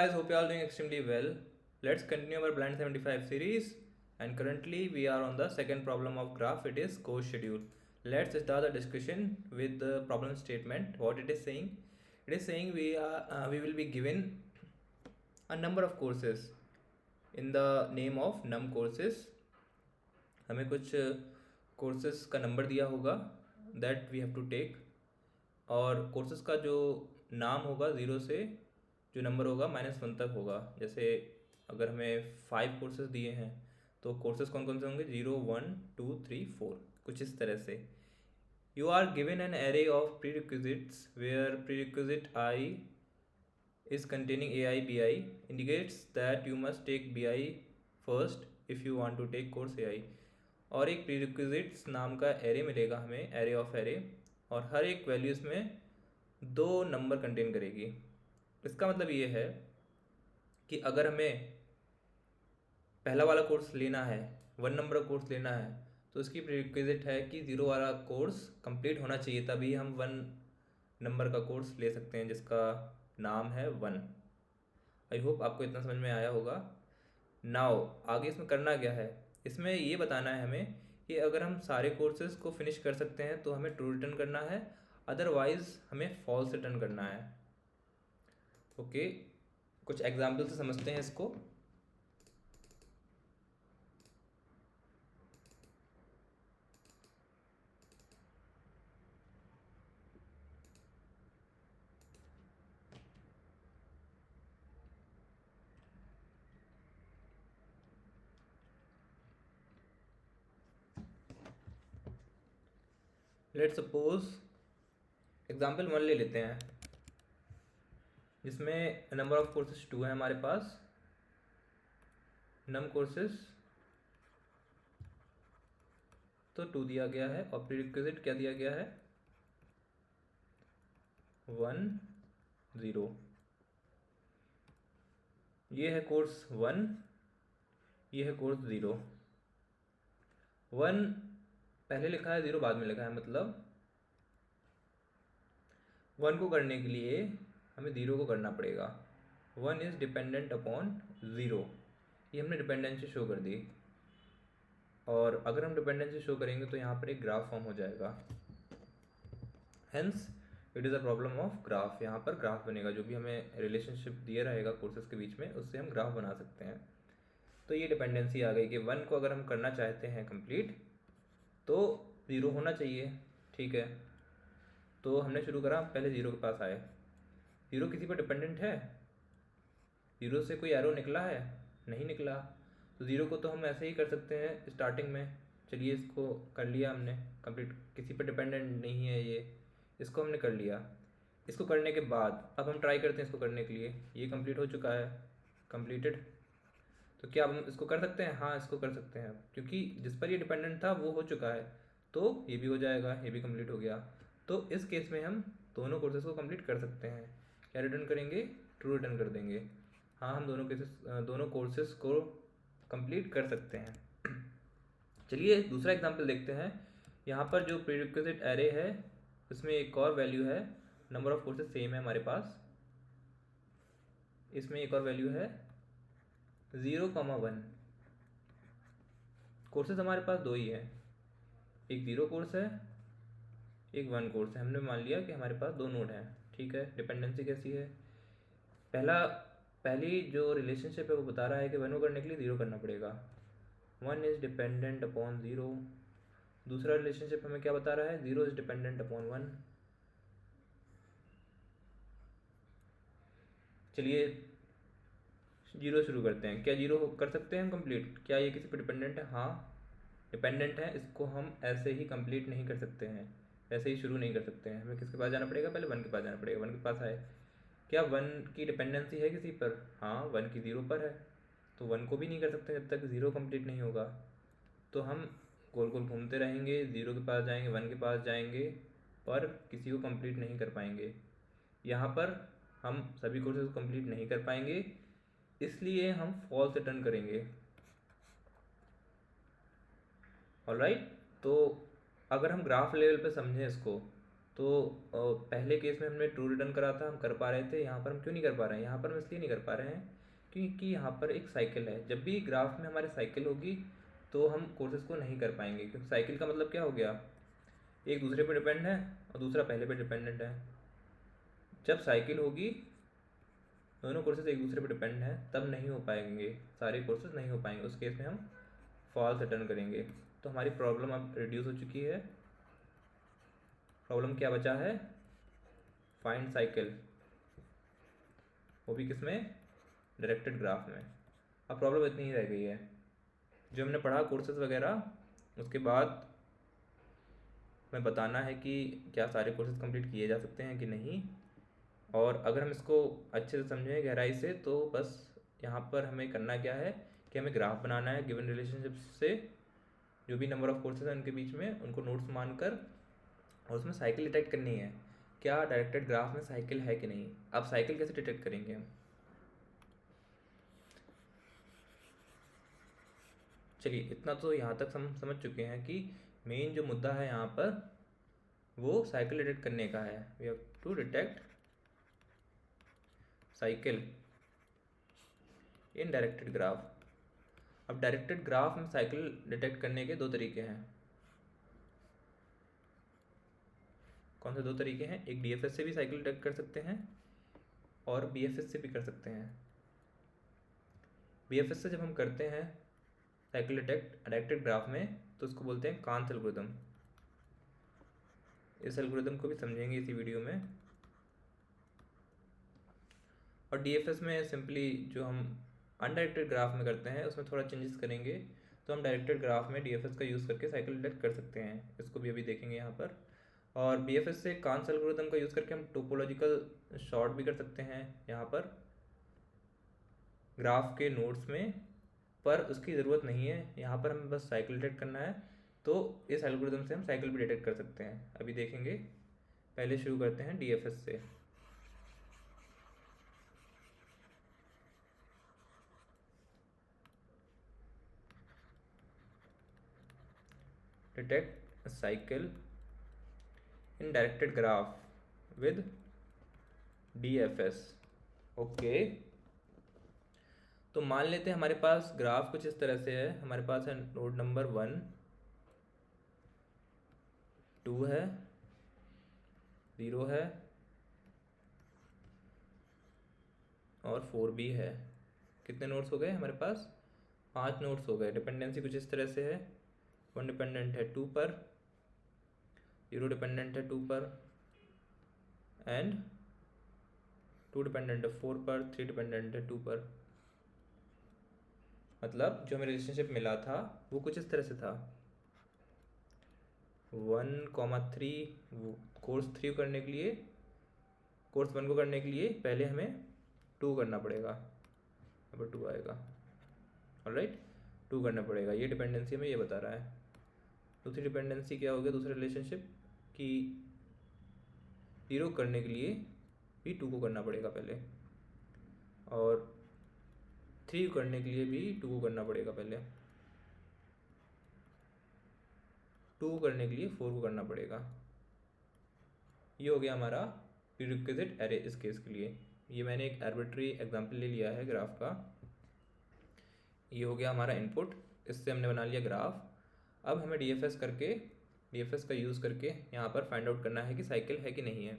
Guys, hope you all doing extremely well. Let's continue our Blind 75 series, and currently we are on the second problem of graph. It is course schedule. Let's start the discussion with the problem statement. What it is saying? It is saying we will be given a number of courses in the name of num courses. हमें कुछ courses का number दिया होगा that we have to take, और courses का जो नाम होगा ज़ीरो से जो नंबर होगा -1 तक होगा। जैसे अगर हमें 5 कोर्सेज दिए हैं तो कोर्सेज कौन कौन से होंगे, 0 1 2 3 4, कुछ इस तरह से। You are given an array of prerequisites where prerequisite I is containing AI BI indicates that you must take BI first if you want to take course AI। और एक prerequisites नाम का array मिलेगा हमें, array of array, और हर एक value इसमें 2 number contain करेगी। इसका मतलब ये है कि अगर हमें पहला वाला कोर्स लेना है, 1 नंबर का कोर्स लेना है, तो इसकी प्रीरिक्विजिट है कि 0 वाला कोर्स कंप्लीट होना चाहिए, तभी हम 1 नंबर का कोर्स ले सकते हैं जिसका नाम है 1। आई होप आपको इतना समझ में आया होगा। नाउ आगे इसमें करना क्या है, इसमें ये बताना है हमें कि अगर हम सारे कोर्सेज को फिनिश कर सकते हैं तो हमें ट्रू रिटर्न करना है, अदरवाइज हमें फॉल्स रिटर्न करना है। ओके, कुछ एग्जाम्पल से समझते हैं इसको। लेट सपोज एग्जाम्पल 1 ले लेते हैं, जिसमें नंबर ऑफ कोर्सेज 2 है हमारे पास। नम कोर्सेज तो 2 दिया गया है, और प्रीरिक्विजिट क्या दिया गया है, 1 0। ये है कोर्स 1, ये है कोर्स 0। 1 पहले लिखा है, 0 बाद में लिखा है, मतलब 1 को करने के लिए हमें 0 को करना पड़ेगा। 1 इज डिपेंडेंट अपॉन 0, ये हमने डिपेंडेंसी शो कर दी। और अगर हम डिपेंडेंसी शो करेंगे तो यहाँ पर एक ग्राफ फॉर्म हो जाएगा, hence it is a problem of graph. यहाँ पर ग्राफ बनेगा, जो भी हमें रिलेशनशिप दिया रहेगा कोर्सेज के बीच में, उससे हम ग्राफ बना सकते हैं। तो ये डिपेंडेंसी आ गई कि 1 को अगर हम करना चाहते हैं कंप्लीट तो 0 होना चाहिए, ठीक है। तो हमने शुरू करा, पहले 0 के पास आए। 0 किसी पर डिपेंडेंट है, 0 से कोई एरो निकला है, नहीं निकला। तो 0 को तो हम ऐसे ही कर सकते हैं स्टार्टिंग में। चलिए इसको कर लिया हमने कंप्लीट, किसी पर डिपेंडेंट नहीं है ये, इसको हमने कर लिया। इसको करने के बाद अब हम ट्राई करते हैं इसको करने के लिए। ये कंप्लीट हो चुका है, कंप्लीटेड। तो क्या हम इसको कर सकते हैं? हाँ, इसको कर सकते हैं, क्योंकि जिस पर ये डिपेंडेंट था वो हो चुका है, तो ये भी हो जाएगा, ये भी कंप्लीट हो गया। तो इस केस में हम दोनों कोर्सेज को कंप्लीट कर सकते हैं। क्या रिटर्न करेंगे? ट्रू रिटर्न कर देंगे। हाँ, हम दोनों कोर्सेज को कंप्लीट कर सकते हैं। चलिए दूसरा एग्जांपल देखते हैं। यहाँ पर जो प्रीरिक्विजिट एरे है उसमें एक और वैल्यू है, नंबर ऑफ कोर्सेज सेम है हमारे पास। इसमें एक और वैल्यू है 0,1। कोर्सेज हमारे पास 2 ही है, एक 0 कोर्स है, एक 1 कोर्स है। हमने मान लिया कि हमारे पास 2 नोड हैं, ठीक है। डिपेंडेंसी कैसी है, पहली जो रिलेशनशिप है वो बता रहा है कि 1 को करने के लिए 0 करना पड़ेगा। 1 इज डिपेंडेंट अपॉन 0। दूसरा रिलेशनशिप हमें क्या बता रहा है, 0 इज डिपेंडेंट अपॉन 1। चलिए 0 शुरू करते हैं। क्या 0 कर सकते हैं हम कंप्लीट? क्या ये किसी पर डिपेंडेंट है? हाँ, डिपेंडेंट है। इसको हम ऐसे ही कंप्लीट नहीं कर सकते हैं, ऐसे ही शुरू नहीं कर सकते हैं। हमें किसके पास जाना पड़ेगा? पहले 1 के पास जाना पड़ेगा। 1 के पास आए, क्या 1 की डिपेंडेंसी है किसी पर? हाँ, 1 की 0 पर है, तो 1 को भी नहीं कर सकते जब तक 0 कंप्लीट नहीं होगा। तो हम गोल गोल घूमते रहेंगे, 0 के पास जाएंगे, 1 के पास जाएंगे, पर किसी को कंप्लीट नहीं कर पाएंगे। यहाँ पर हम सभी कोर्सेज को कंप्लीट नहीं कर पाएंगे, इसलिए हम फॉल्स रिटर्न करेंगे। ऑलराइट, तो अगर हम ग्राफ लेवल पे समझें इसको, तो पहले केस में हमने ट्रू रिटर्न करा था, हम कर पा रहे थे। यहाँ पर हम क्यों नहीं कर पा रहे हैं? यहाँ पर हम इसलिए नहीं कर पा रहे हैं क्योंकि यहाँ पर एक साइकिल है। जब भी ग्राफ में हमारे साइकिल होगी तो हम कोर्सेज को नहीं कर पाएंगे, क्योंकि साइकिल का मतलब क्या हो गया, एक दूसरे पे डिपेंड है और दूसरा पहले पे डिपेंडेंट है। जब साइकिल होगी, दोनों कोर्सेज एक दूसरे पे डिपेंड है, तब नहीं हो पाएंगे, सारे कोर्सेज नहीं हो पाएंगे। उस केस में हम फॉल्स रिटर्न करेंगे। तो हमारी प्रॉब्लम अब रिड्यूस हो चुकी है। प्रॉब्लम क्या बचा है? फाइंड साइकिल, वो भी किस में? डायरेक्टेड ग्राफ में। अब प्रॉब्लम इतनी ही रह गई है। जो हमने पढ़ा कोर्सेज वगैरह, उसके बाद हमें बताना है कि क्या सारे कोर्सेज कंप्लीट किए जा सकते हैं कि नहीं। और अगर हम इसको अच्छे से समझें गहराई से, तो बस यहाँ पर हमें करना क्या है कि हमें ग्राफ बनाना है गिवन रिलेशनशिप से, जो भी नंबर ऑफ कोर्सेज हैं उनके बीच में, उनको नोट्स मानकर, और उसमें साइकिल डिटेक्ट करनी है। क्या डायरेक्टेड ग्राफ में साइकिल है कि नहीं? अब साइकिल कैसे डिटेक्ट करेंगे हम? चलिए, इतना तो यहाँ तक हम समझ चुके हैं कि मेन जो मुद्दा है यहाँ पर वो साइकिल डिटेक्ट करने का है। We have to detect cycle in directed graph. अब डायरेक्टेड ग्राफ में साइकिल डिटेक्ट करने के दो तरीके हैं। कौन से दो तरीके हैं? एक डीएफएस से भी साइकिल डिटेक्ट कर सकते हैं और बीएफएस से भी कर सकते हैं। बीएफएस से जब हम करते हैं साइकिल डिटेक्ट डायरेक्टेड ग्राफ में, तो उसको बोलते हैं कांस एल्गोरिथम। इस एल्गोरिथम को भी समझेंगे इसी वीडियो में। और डीएफएस में सिंपली जो हम अनडायरेक्टेड ग्राफ में करते हैं उसमें थोड़ा चेंजेस करेंगे, तो हम डायरेक्टेड ग्राफ में डीएफएस का यूज़ करके साइकिल डिटेक्ट कर सकते हैं। इसको भी अभी देखेंगे यहाँ पर। और बीएफएस से कांस एल्गोरिथम का यूज़ करके हम टोपोलॉजिकल शॉर्ट भी कर सकते हैं यहाँ पर ग्राफ के नोड्स में, पर उसकी ज़रूरत नहीं है। यहाँ पर हमें बस साइकिल डिटेक्ट करना है, तो इस एल्गोरिथम से हम साइकिल भी डिटेक्ट कर सकते हैं। अभी देखेंगे। पहले शुरू करते हैं डीएफएस से। Detect cycle in directed graph with DFS. Okay, तो मान लेते हैं हमारे पास ग्राफ कुछ इस तरह से है। हमारे पास है नोड नंबर 1, 2 है, 0 है और 4 भी है। कितने नोड्स हो गए हमारे पास? 5 नोड्स हो गए। डिपेंडेंसी कुछ इस तरह से है। 1 डिपेंडेंट है 2 पर, 0 डिपेंडेंट है 2 पर, एंड 2 डिपेंडेंट है 4 पर, 3 डिपेंडेंट है 2 पर। मतलब जो हमें रिलेशनशिप मिला था वो कुछ इस तरह से था। 1,3 कोर्स 3 करने के लिए, कोर्स 1 को करने के लिए पहले हमें 2 करना पड़ेगा। यहाँ पर 2 आएगा। ऑलराइट, 2 करना पड़ेगा। ये डिपेंडेंसी हमें ये बता रहा है। दूसरी डिपेंडेंसी क्या हो गया? दूसरा रिलेशनशिप कि 0 करने के लिए भी 2 को करना पड़ेगा पहले, और 3 करने के लिए भी 2 को करना पड़ेगा पहले, 2 करने के लिए 4 को करना पड़ेगा। ये हो गया हमारा प्रीरिक्विजिट एरे इस केस के लिए। ये मैंने एक आर्बिट्री एग्जांपल ले लिया है ग्राफ का। ये हो गया हमारा इनपुट, इससे हमने बना लिया ग्राफ। अब हमें डीएफएस का यूज़ करके यहाँ पर फाइंड आउट करना है कि साइकिल है कि नहीं है।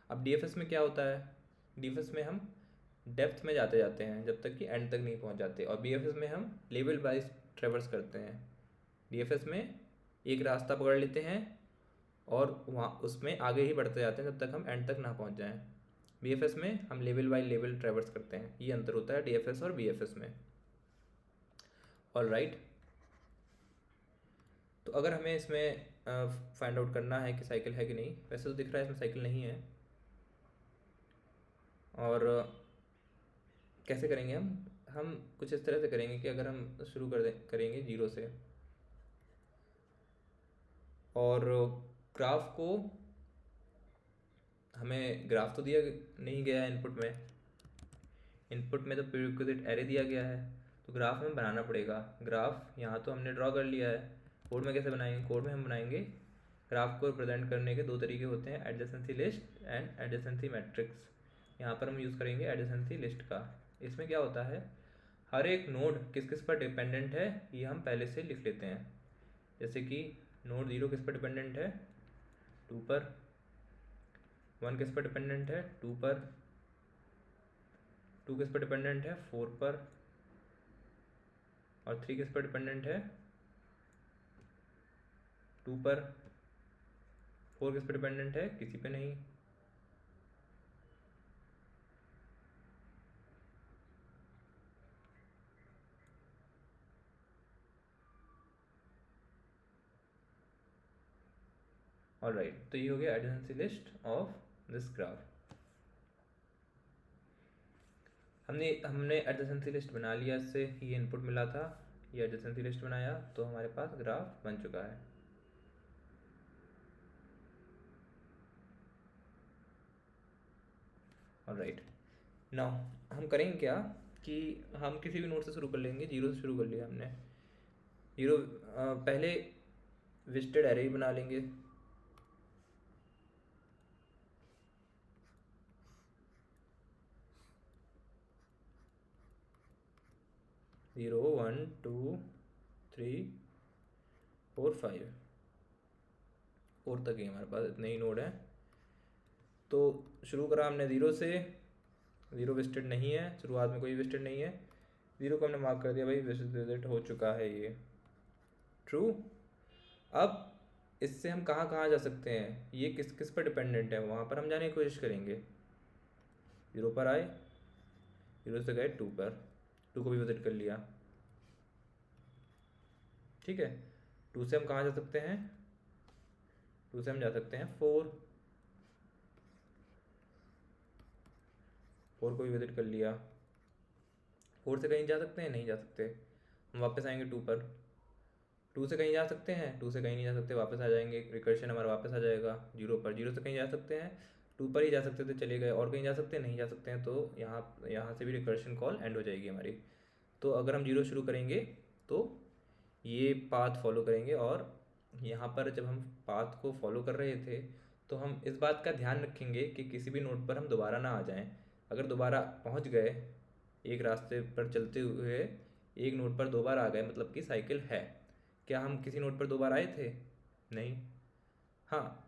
अब डीएफएस में क्या होता है? डीएफएस में हम डेप्थ में जाते जाते हैं जब तक कि एंड तक नहीं पहुँच जाते, और बीएफएस में हम लेवल वाइज ट्रेवर्स करते हैं। डीएफएस में एक रास्ता पकड़ लेते हैं और वहाँ उसमें आगे ही बढ़ते जाते हैं जब तक हम एंड तक ना पहुँच जाएं। बीएफएस में हम लेवल बाय लेवल ट्रेवर्स करते हैं। ये अंतर होता है डीएफएस और बीएफएस में। ऑलराइट, तो अगर हमें इसमें फाइंड आउट करना है कि साइकिल है कि नहीं, वैसे तो दिख रहा है इसमें साइकिल नहीं है। और कैसे करेंगे हम कुछ इस तरह से करेंगे कि अगर हम शुरू करेंगे 0 से, और ग्राफ को, हमें ग्राफ तो दिया नहीं गया है इनपुट में तो प्रीरिक्विजिट एरे दिया गया है, तो ग्राफ हमें बनाना पड़ेगा। ग्राफ यहाँ तो हमने ड्रॉ कर लिया है, कोड में कैसे बनाएंगे? कोड में हम बनाएंगे ग्राफ को रिप्रेजेंट करने के दो तरीके होते हैं, adjacency list and adjacency matrix. यहाँ पर हम यूज़ करेंगे एडजेसेंसी लिस्ट का। इसमें क्या होता है, हर एक नोड किस किस पर डिपेंडेंट है ये हम पहले से लिख लेते हैं। जैसे कि नोड 0 किस पर डिपेंडेंट है, 2 पर। 1 किस पर डिपेंडेंट है, 2 पर। 2 किस पर डिपेंडेंट है, 4 पर। और 3 किस पर डिपेंडेंट है, 2 पर। 4 किस पर डिपेंडेंट है, किसी पे नहीं। ऑलराइट, तो ये हो गया adjacency list of this graph. हमने एडजेसेंसी लिस्ट बना लिया, इससे ये इनपुट मिला था, ये एडजेसेंसी लिस्ट बनाया, तो हमारे पास ग्राफ बन चुका है। ऑलराइट, नाउ हम करेंगे क्या कि हम किसी भी नोड से शुरू कर लेंगे। 0 से शुरू कर लिया हमने। 0 पहले विजिटेड एरे ही बना लेंगे। 0 1 2 3 4 5 4 तक ही हमारे पास इतने ही नोड हैं। तो शुरू करा हमने 0 से। 0 विजिटेड नहीं है, शुरुआत में कोई विजिटेड नहीं है। 0 को हमने मार्क कर दिया, भाई विजिट हो चुका है ये, ट्रू। अब इससे हम कहाँ कहाँ जा सकते हैं, ये किस किस पर डिपेंडेंट है, वहाँ पर हम जाने की कोशिश करेंगे। 0 पर आए, 0 से गए 2 पर, 2 को भी विजिट कर लिया, ठीक है। 2 से हम कहाँ जा सकते हैं, 2 से हम जा सकते हैं 4 को भी विजिट कर लिया। 4 से कहीं जा सकते हैं, नहीं जा सकते, हम वापस आएंगे 2 पर। 2 से कहीं जा सकते हैं, 2 से कहीं नहीं जा सकते, वापस आ जाएंगे, रिकर्शन हमारा वापस आ जाएगा 0 पर। 0 से कहीं जा सकते हैं, 2 पर ही जा सकते थे, चले गए, और कहीं जा सकते हैं, नहीं जा सकते हैं, तो यहाँ से भी रिकर्शन कॉल एंड हो जाएगी हमारी। तो अगर हम 0 शुरू करेंगे तो ये पाथ फॉलो करेंगे, और यहाँ पर जब हम पाथ को फॉलो कर रहे थे तो हम इस बात का ध्यान रखेंगे कि किसी भी नोड पर हम दोबारा ना आ जाएं। अगर दोबारा पहुँच गए, एक रास्ते पर चलते हुए एक नोड पर 2 बार आ गए, मतलब कि साइकिल है। क्या हम किसी नोड पर 2 बार आए थे, नहीं। हाँ,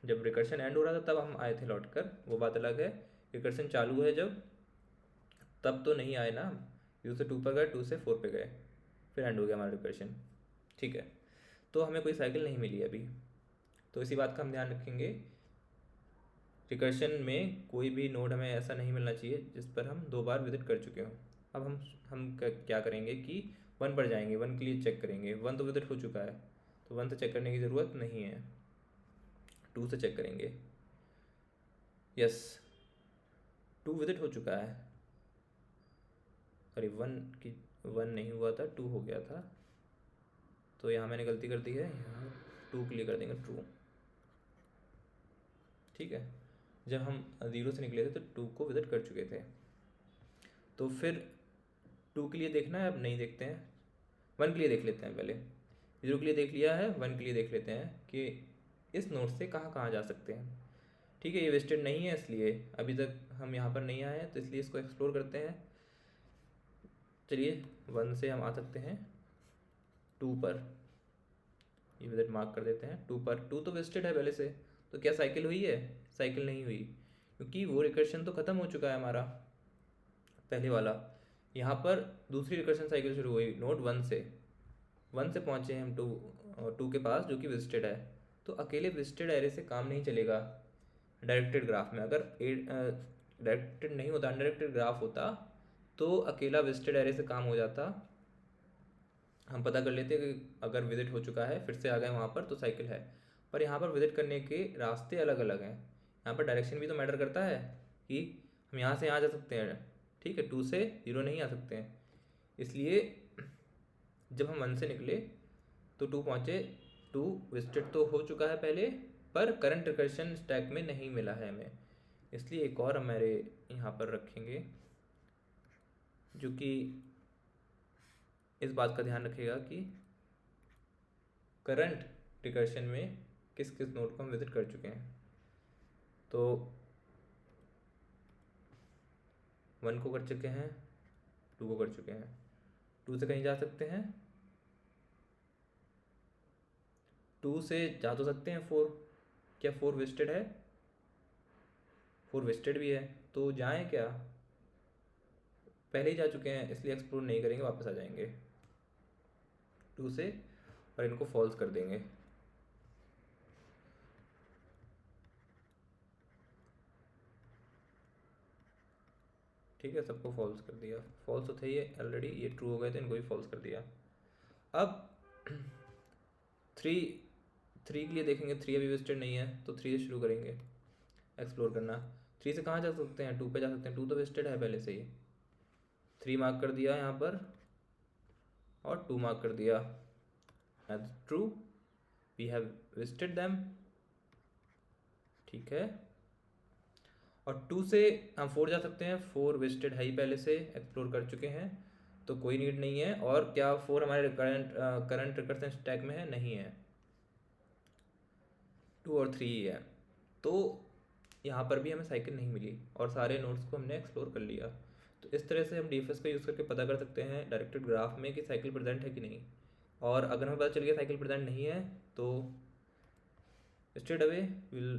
जब रिकर्शन एंड हो रहा था तब हम आए थे लौट कर, वो बात अलग है। रिकर्शन चालू है जब, तब तो नहीं आए ना। 0 से 2 पर गए, 2 से 4 पे गए, फिर एंड हो गया हमारा रिकर्शन, ठीक है। तो हमें कोई साइकिल नहीं मिली अभी, तो इसी बात का हम ध्यान रखेंगे। रिकर्शन में कोई भी नोड हमें ऐसा नहीं मिलना चाहिए जिस पर हम 2 बार विजिट कर चुके हों। अब हम क्या करेंगे कि 1 पर जाएंगे, 1 के लिए चेक करेंगे। 1 तो विजिट हो चुका है, तो 1 से चेक करने की ज़रूरत नहीं है, 2 से चेक करेंगे। यस, 2 विजिट हो चुका है, सॉरी 1 नहीं हुआ था, 2 हो गया था, तो यहाँ मैंने गलती कर दी है, यहाँ 2 के लिए कर देंगे ट्रू, ठीक है। जब हम 0 से निकले थे तो 2 को विजिट कर चुके थे, तो फिर 2 के लिए देखना है, अब नहीं देखते हैं, 1 के लिए देख लेते हैं। पहले 0 के लिए देख लिया है, 1 के लिए देख लेते हैं कि इस नोड से कहाँ कहाँ जा सकते हैं, ठीक है। ये वेस्टेड नहीं है, इसलिए अभी तक हम यहाँ पर नहीं आए हैं, तो इसलिए इसको एक्सप्लोर करते हैं। चलिए 1 से हम आ सकते हैं 2 पर, ये विजिट मार्क कर देते हैं 2 पर। 2 तो वेस्टेड है पहले से, तो क्या साइकिल हुई है, साइकिल नहीं हुई, क्योंकि वो रिकर्शन तो ख़त्म हो चुका है हमारा पहले वाला। यहाँ पर दूसरी रिकर्शन साइकिल शुरू हुई नोड 1 से। 1 से पहुँचे हम 2 के पास, जो कि विजिटेड है। तो अकेले विजिटेड एरे से काम नहीं चलेगा डायरेक्टेड ग्राफ में। अगर डायरेक्टेड नहीं होता, अनडायरेक्टेड ग्राफ होता, तो अकेला विजिटेड एरे से काम हो जाता। हम पता कर लेते कि अगर विजिट हो चुका है, फिर से आ गए वहाँ पर, तो साइकिल है। पर यहाँ पर विजिट करने के रास्ते अलग अलग हैं, यहाँ पर डायरेक्शन भी तो मैटर करता है कि हम यहाँ से यहाँ जा सकते हैं, ठीक है। 2 से 0 नहीं आ सकते हैं, इसलिए जब हम 1 से निकले तो 2 पहुँचे। 2 विजिटेड तो हो चुका है पहले, पर करंट रिकर्शन स्टैक में नहीं मिला है हमें, इसलिए एक और हमारे यहाँ पर रखेंगे जो कि इस बात का ध्यान रखेगा कि करंट रिकर्शन में किस किस नोड को हम विजिट कर चुके हैं। तो 1 को कर चुके हैं, 2 को कर चुके हैं, 2 से कहीं जा सकते हैं, 2 से जा तो सकते हैं 4। क्या 4 विजिटेड है? 4 विजिटेड भी है, तो जाएं क्या? पहले ही जा चुके हैं इसलिए एक्सप्लोर नहीं करेंगे, वापस आ जाएंगे 2 से और इनको फॉल्स कर देंगे। ठीक है, सबको फॉल्स कर दिया। फॉल्स तो थे ये ऑलरेडी, ये ट्रू हो गए थे, इनको भी फॉल्स कर दिया। अब 3 के लिए देखेंगे, 3 अभी विजिटेड नहीं है तो 3 से शुरू करेंगे एक्सप्लोर करना। 3 से कहाँ जा सकते हैं? 2 पे जा सकते हैं, 2 तो विजिटेड है पहले से ही। 3 मार्क कर दिया यहाँ पर और 2 मार्क कर दिया as true, we have visited them. ठीक है, और 2 से हम 4 जा सकते हैं, 4 विजिटेड है ही पहले से, एक्सप्लोर कर चुके हैं तो कोई नीड नहीं है। और क्या 4 हमारे करंट रिकर्सन स्टैक में है? नहीं है, 2 और 3 ही है। तो यहाँ पर भी हमें साइकिल नहीं मिली और सारे नोड्स को हमने एक्सप्लोर कर लिया। तो इस तरह से हम डीएफएस का यूज़ करके पता कर सकते हैं डायरेक्टेड ग्राफ में कि साइकिल प्रेजेंट है कि नहीं। और अगर हमें पता चल गया साइकिल प्रेजेंट नहीं है तो straight away will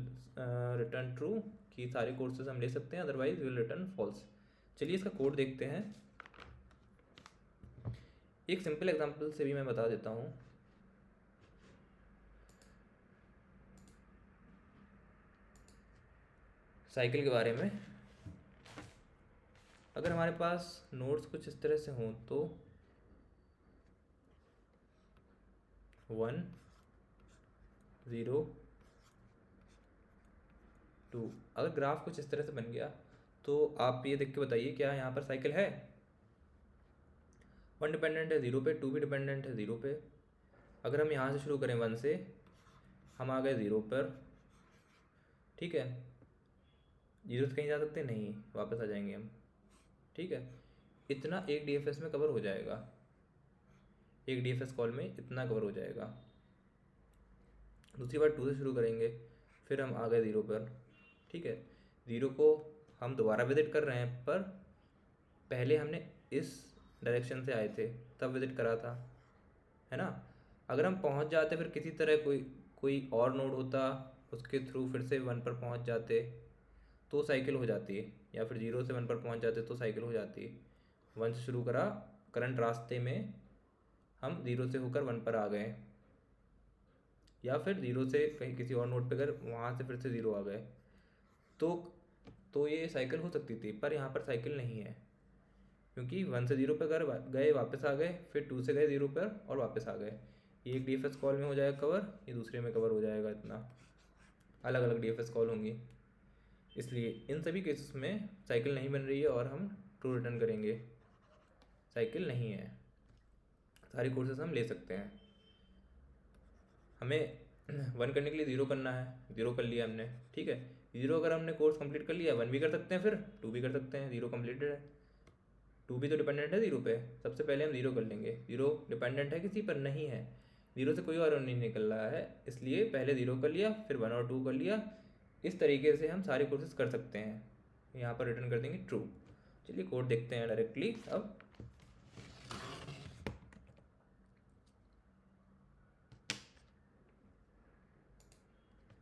return true कि सारे कोर्सेज हम ले सकते हैं, अदरवाइज विल रिटर्न फॉल्स। चलिए इसका कोड देखते हैं। एक सिंपल एग्जांपल से भी मैं बता देता हूँ। साइकिल के बारे में, अगर हमारे पास नोड्स कुछ इस तरह से हों तो 1 0 2, अगर ग्राफ कुछ इस तरह से बन गया तो आप ये देख के बताइए क्या यहाँ पर साइकिल है? 1 डिपेंडेंट है 0 पे, 2 भी डिपेंडेंट है 0 पे। अगर हम यहाँ से शुरू करें 1 से, हम आ गए 0 पर। ठीक है, 0 से कहीं जा सकते नहीं, वापस आ जाएंगे हम। ठीक है, इतना एक डीएफएस में कवर हो जाएगा, एक डीएफएस कॉल में इतना कवर हो जाएगा। दूसरी बार 2 से शुरू करेंगे, फिर हम आ गए 0 पर। ठीक है, 0 को हम दोबारा विजिट कर रहे हैं, पर पहले हमने इस डायरेक्शन से आए थे तब विजिट करा था, है ना। अगर हम पहुंच जाते फिर किसी तरह कोई और नोड होता, उसके थ्रू फिर से 1 पर पहुंच जाते तो साइकिल हो जाती है, या फिर 0 से 1 पर पहुंच जाते तो साइकिल हो जाती है। 1 से शुरू करा, करंट रास्ते में हम 0 से होकर 1 पर आ गए, या फिर 0 से कहीं किसी और नोड पे गए, वहाँ से फिर से 0 आ गए, तो ये साइकिल हो सकती थी। पर यहाँ पर साइकिल नहीं है, क्योंकि 1 से 0 पर गए वापस आ गए, फिर 2 से गए 0 पर और वापस आ गए। ये एक डीएफएस कॉल में हो जाएगा कवर, ये दूसरे में कवर हो जाएगा। इतना अलग अलग डीएफएस कॉल होंगी, इसलिए इन सभी केसेस में साइकिल नहीं बन रही है और हम ट्रू रिटर्न करेंगे, साइकिल नहीं है। सारे कोर्सेज हम ले सकते हैं। हमें 1 करने के लिए 0 करना है, 0 कर लिया हमने। ठीक है, 0 अगर हमने कोर्स कंप्लीट कर लिया, 1 भी कर सकते हैं, फिर 2 भी कर सकते हैं, 0 कंप्लीटेड है। 2 भी तो डिपेंडेंट है 0 पे, सबसे पहले हम 0 कर लेंगे। 0 डिपेंडेंट है किसी पर? नहीं है, 0 से कोई और नहीं निकल रहा है, इसलिए पहले 0 कर लिया, फिर 1 और 2 कर लिया। इस तरीके से हम सारे कोर्सेज कर सकते हैं। यहाँ पर रिटर्न कर देंगे ट्रू। चलिए कोड देखते हैं डायरेक्टली। अब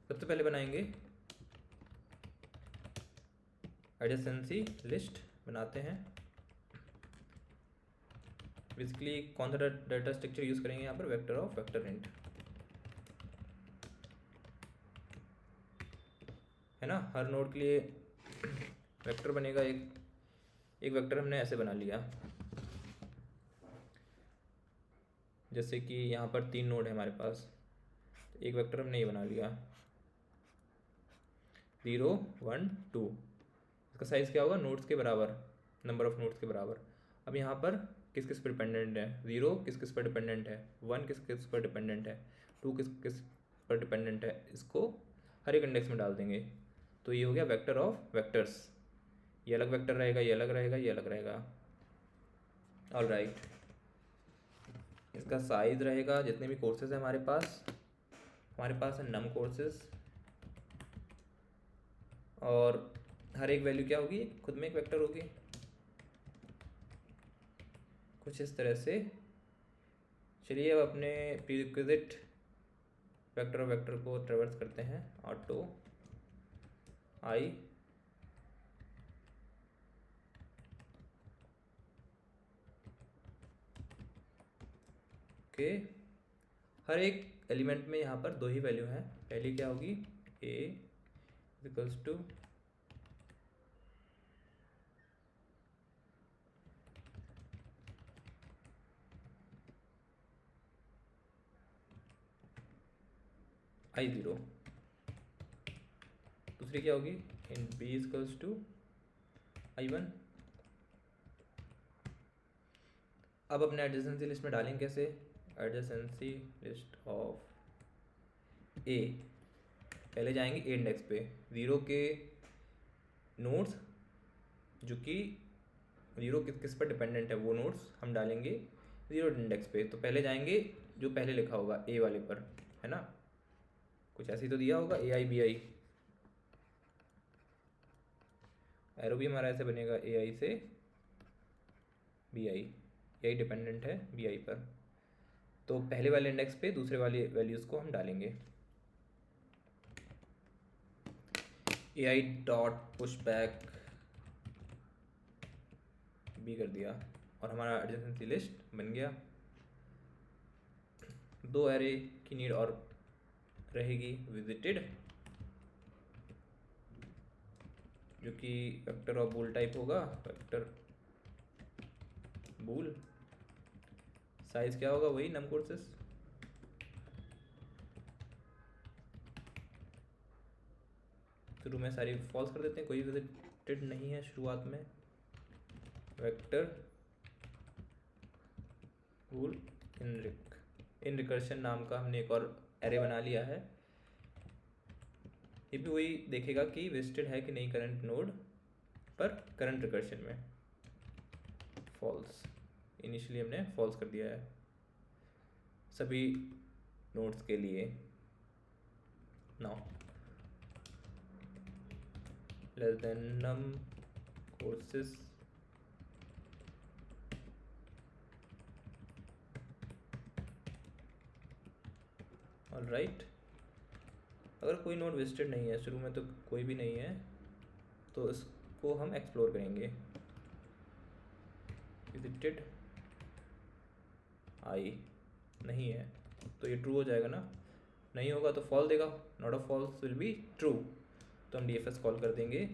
सबसे पहले बनाएंगे एडजेसेंसी लिस्ट बनाते हैं। बेसिकली कौन सा डाटा स्ट्रक्चर यूज़ करेंगे यहाँ पर? वेक्टर ऑफ वेक्टर इंट, है ना। हर नोड के लिए वेक्टर बनेगा। एक वेक्टर हमने ऐसे बना लिया, जैसे कि यहाँ पर 3 नोड है हमारे पास, तो एक वेक्टर हमने ये बना लिया 0 1 2। इसका साइज़ क्या होगा? नोड्स के बराबर, नंबर ऑफ नोड्स के बराबर। अब यहाँ पर किस किस पर डिपेंडेंट है? 0 किस किस पर डिपेंडेंट है, 1 किस किस पर डिपेंडेंट है, 2 किस किस पर डिपेंडेंट है। इसको हर एक इंडेक्स में डाल देंगे, तो ये हो गया वेक्टर ऑफ वेक्टर्स। ये अलग वेक्टर रहेगा, ये अलग रहेगा, ये अलग रहेगा। ऑल राइट, इसका साइज रहेगा जितने भी कोर्सेज हैं हमारे पास हमारे पास है num कोर्सेज, और हर एक वैल्यू क्या होगी, खुद में एक वेक्टर होगी, कुछ इस तरह से। चलिए अब अपने प्रीरिक्विजिट वेक्टर और वेक्टर को ट्रेवर्स करते हैं। ऑटो आई के हर एक एलिमेंट में यहाँ पर दो ही वैल्यू हैं। पहली क्या होगी, ए इक्वल्स टू I0, दूसरी क्या होगी, in B equals to I1। अब अपने एडजेसेंसी लिस्ट में डालेंगे कैसे, एडजेसेंसी लिस्ट ऑफ ए, पहले जाएंगे ए इंडेक्स पे, 0 के नोड्स जो कि 0 किस पर डिपेंडेंट है वो नोड्स हम डालेंगे 0 इंडेक्स पे। तो पहले जाएंगे जो पहले लिखा होगा ए वाले पर, है ना, कुछ ऐसे ही तो दिया होगा, AI BI, एरो भी हमारा ऐसे बनेगा AI से BI, AI डिपेंडेंट है BI पर। तो पहले वाले इंडेक्स पे दूसरे वाले वैल्यूज़ को हम डालेंगे। AI dot push back B कर दिया और हमारा एडजेसेंसी लिस्ट बन गया। दो एरे की नीड और रहेगी, विजिटेड जो कि वेक्टर ऑफ बूल टाइप होगा, वेक्टर बूल, साइज क्या होगा, वही नम कोर्सेस। शुरू में सारी फॉल्स कर देते हैं, कोई विजिटेड नहीं है शुरुआत में। वेक्टर बूल इन रिकर्शन नाम का हमने एक और एरे बना लिया है। ये भी वही देखेगा कि विजिटेड है कि नहीं करंट नोड पर करंट रिकर्शन में। फॉल्स, इनिशियली हमने फॉल्स कर दिया है सभी नोड्स के लिए। नाउ लेस देन नम कोर्सेस ऑलराइट। अगर कोई नोड विजिटेड नहीं है, शुरू में तो कोई भी नहीं है, तो इसको हम एक्सप्लोर करेंगे। विजिटेड आई नहीं है तो ये ट्रू हो जाएगा ना, नहीं होगा तो फॉल्स देगा, not a false will be true. तो हम DFS कॉल कर देंगे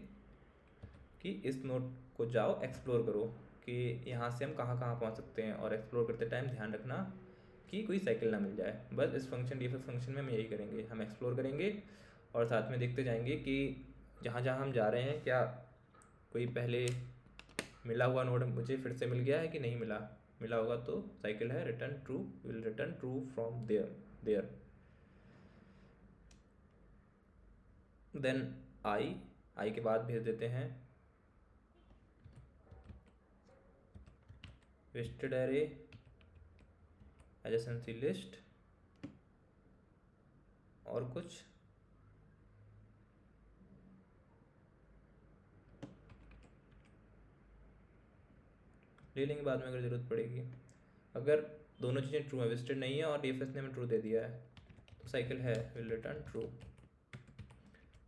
कि इस नोड को जाओ एक्सप्लोर करो कि यहाँ से हम कहाँ कहाँ पहुँच सकते हैं, और एक्सप्लोर करते टाइम ध्यान रखना कि कोई साइकिल ना मिल जाए। बस इस फंक्शन DFS फंक्शन में हम यही करेंगे, हम एक्सप्लोर करेंगे और साथ में देखते जाएंगे कि जहाँ जहाँ हम जा रहे हैं क्या कोई पहले मिला हुआ नोड मुझे फिर से मिल गया है कि नहीं मिला, मिला होगा तो साइकिल है return true, will return true from there. Then I के बाद भेज देते हैं विजिटेड एरे एडजेसेंसी लिस्ट और कुछ ले लेंगे बाद में अगर ज़रूरत पड़ेगी। अगर दोनों चीज़ें ट्रू है, विजिटेड नहीं है और DFS ने हमें ट्रू दे दिया है, तो साइकिल है विल रिटर्न ट्रू।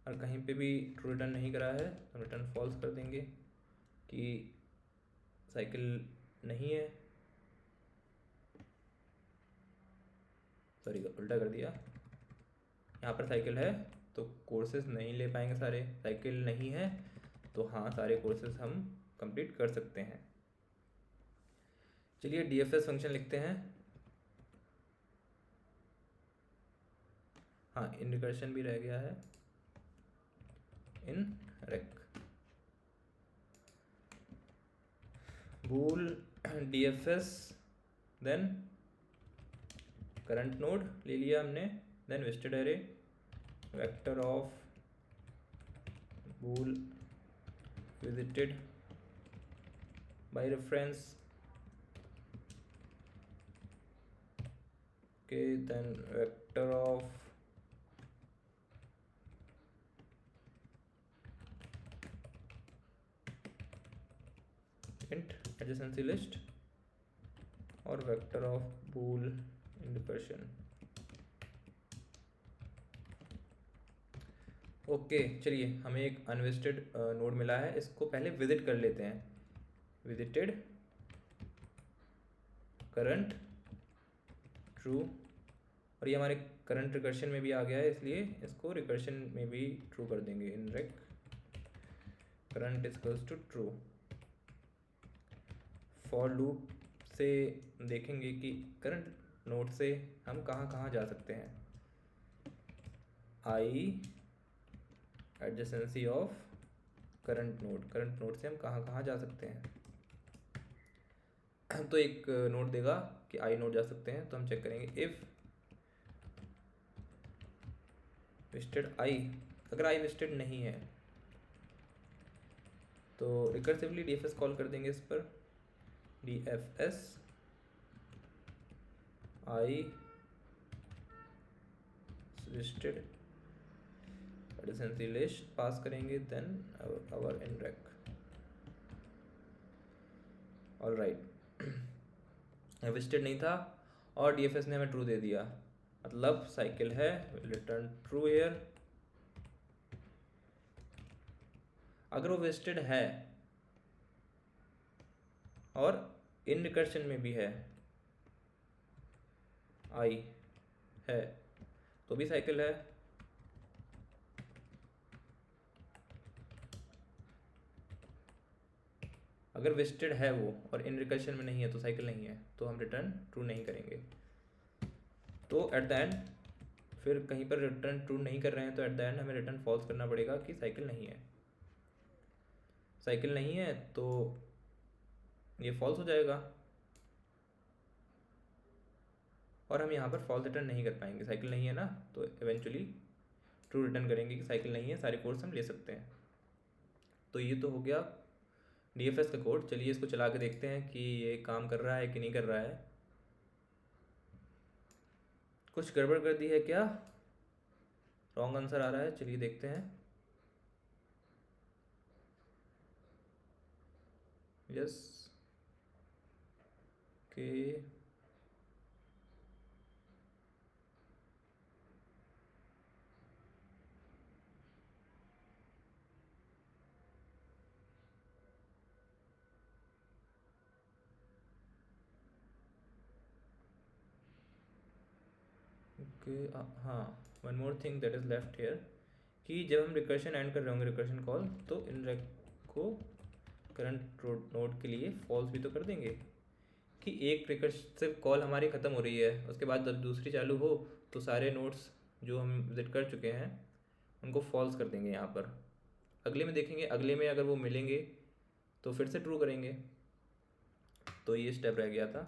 और कहीं पे भी ट्रू रिटर्न नहीं करा है तो रिटर्न फॉल्स कर देंगे कि साइकिल नहीं है, सॉरी उल्टा कर दिया, यहाँ पर साइकिल है तो कोर्सेज नहीं ले पाएंगे सारे, साइकिल नहीं है तो हाँ सारे कोर्सेज हम कंप्लीट कर सकते हैं। चलिए DFS फंक्शन लिखते हैं। हाँ इन रिकर्शन भी रह गया है, in rec bool DFS then current node ले लिया हमने, then visited array vector of bool visited by reference के, then vector of int adjacency list और vector of bool in recursion। Okay चलिए, हमें एक अनविजिटेड नोड मिला है, इसको पहले विजिट कर लेते हैं। विजिटेड करंट ट्रू, और ये हमारे करंट रिकर्शन में भी आ गया है, इसलिए इसको रिकर्शन में भी ट्रू कर देंगे। In rec current is equals to true. For loop से देखेंगे कि करंट नोड से हम कहाँ कहाँ जा सकते हैं। आई एडजेसेंसी ऑफ करंट नोड से हम कहाँ कहाँ जा सकते हैं। तो एक नोड देगा कि आई नोड जा सकते हैं, तो हम चेक करेंगे इफ विजिटेड आई। अगर आई विजिटेड नहीं है तो रिकर्सिवली डीएफएस कॉल कर देंगे इस पर। DFS I visited adjacency list pass करेंगे, then our in rec. Alright, visited नहीं था और डीएफएस ने हमें ट्रू दे दिया, मतलब साइकिल है, रिटर्न ट्रू हियर। अगर वो विजिटेड है और इन रिकर्शन में भी है, आई है, तो भी साइकिल है। अगर विजिटेड है वो और इन रिकर्शन में नहीं है तो साइकिल नहीं है, तो हम रिटर्न ट्रू नहीं करेंगे। तो एट द एंड फिर कहीं पर रिटर्न ट्रू नहीं कर रहे हैं तो एट द एंड हमें रिटर्न फॉल्स करना पड़ेगा कि साइकिल नहीं है। साइकिल नहीं है तो ये फॉल्स हो जाएगा और हम यहाँ पर फॉल्स रिटर्न नहीं कर पाएंगे। साइकिल नहीं है ना, तो इवेंचुअली ट्रू रिटर्न करेंगे कि साइकिल नहीं है, सारे कोड्स हम ले सकते हैं। तो ये तो हो गया डीएफएस का कोड। चलिए इसको चला के देखते हैं कि ये काम कर रहा है कि नहीं कर रहा है। कुछ गड़बड़ कर दी है क्या, रॉन्ग आंसर आ रहा है। चलिए देखते हैं। यस के हाँ, one more thing that is left here कि जब हम रिकर्शन एंड कर रहे होंगे रिकर्शन कॉल, तो इन रेक को करंट नोड के लिए फॉल्स भी तो कर देंगे कि एक रिकर्सिव कॉल हमारी ख़त्म हो रही है, उसके बाद जब दूसरी चालू हो तो सारे नोड्स जो हम विजिट कर चुके हैं उनको फॉल्स कर देंगे। यहाँ पर अगले में देखेंगे, अगले में अगर वो मिलेंगे तो फिर से ट्रू करेंगे। तो ये स्टेप रह गया था,